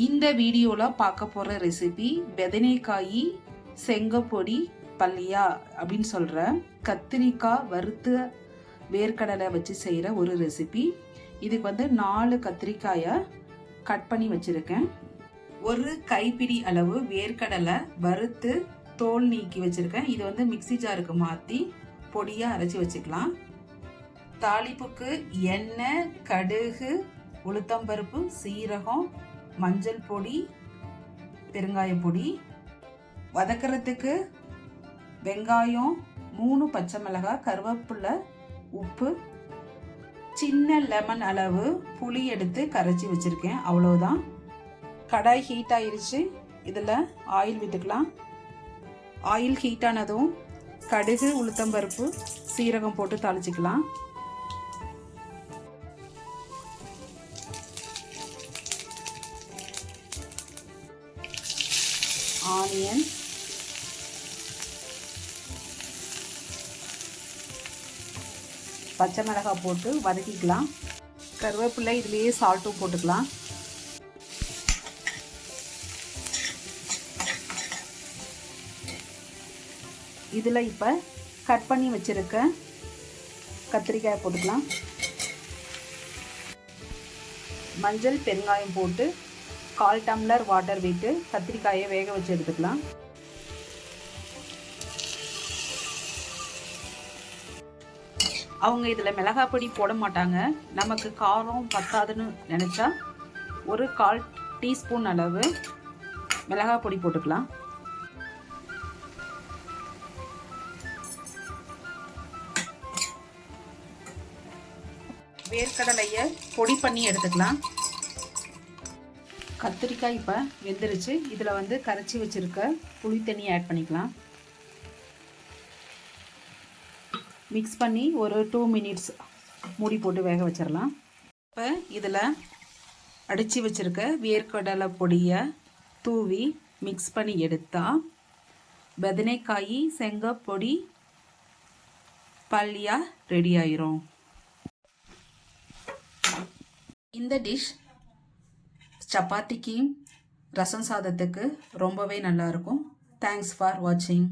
இந்த வீடியோவில் பார்க்க போகிற ரெசிபி வெதனைக்காய் செங்கப்பொடி பல்லியா அப்படின்னு சொல்கிற கத்திரிக்காய் வறுத்து வேர்க்கடலை வச்சு செய்கிற ஒரு ரெசிபி. இதுக்கு 4 கத்திரிக்காயை கட் பண்ணி வச்சுருக்கேன். ஒரு கைப்பிடி அளவு வேர்க்கடலை வறுத்து தோல் நீக்கி வச்சுருக்கேன். இது மிக்சி ஜாருக்கு மாற்றி பொடியாக அரைச்சி வச்சுக்கலாம். தாளிப்புக்கு எண்ணெய், கடுகு, உளுத்தம்பருப்பு, சீரகம், மஞ்சள் பொடி, பெருங்காய பொடி. வதக்கிறதுக்கு வெங்காயம், 3 பச்சை மிளகாய், கருவேப்பிலை, உப்பு, சின்ன லெமன் அளவு புளி எடுத்து கரைச்சி வச்சுருக்கேன். அவ்வளோதான். கடாய் ஹீட் ஆயிடுச்சு. இதில் ஆயில் விட்டுக்கலாம். ஆயில் ஹீட் ஆனதும் கடுகு, உளுத்தம்பருப்பு, சீரகம் போட்டு தாளிச்சிக்கலாம். ஆனியன், பச்சை மிளகாய் போட்டு வதக்கிக்கலாம். கருவேப்பிலை இதுலேயே சால்ட்டும் போட்டுக்கலாம். இதில் இப்போ கட் பண்ணி வச்சுருக்க கத்திரிக்காய் போட்டுக்கலாம். மஞ்சள், பெருங்காயம் போட்டு 1/4 டம்ளர் வாட்டர் விட்டு கத்திரிக்காயை வேக வச்சு எடுத்துக்கலாம். அவங்க இதில் மிளகாய் பொடி போட மாட்டாங்க. நமக்கு காரம் பத்தாதுன்னு நினச்சா ஒரு 1/4 டீஸ்பூன் அளவு மிளகாய் பொடி போட்டுக்கலாம். வேர்க்கடலையை பொடி பண்ணி எடுத்துக்கலாம். கத்திரிக்காய் இப்போ வெந்துருச்சு. இதில் கரைச்சி வச்சுருக்க புளி தண்ணி ஆட் பண்ணிக்கலாம். மிக்ஸ் பண்ணி ஒரு 2 மினிட்ஸ் மூடி போட்டு வேக வச்சிடலாம். இப்போ இதில் அடித்து வச்சுருக்க வேர்க்கடலை பொடியை தூவி மிக்ஸ் பண்ணி எடுத்தால் வெதனைக்காய் செங்கப்பொடி பல்லியா ரெடி ஆயிரும். இந்த டிஷ் சப்பாத்திக்கு, ரசம் சாதத்துக்கு ரொம்பவே நல்லாயிருக்கும். தேங்க்ஸ் ஃபார் வாட்சிங்.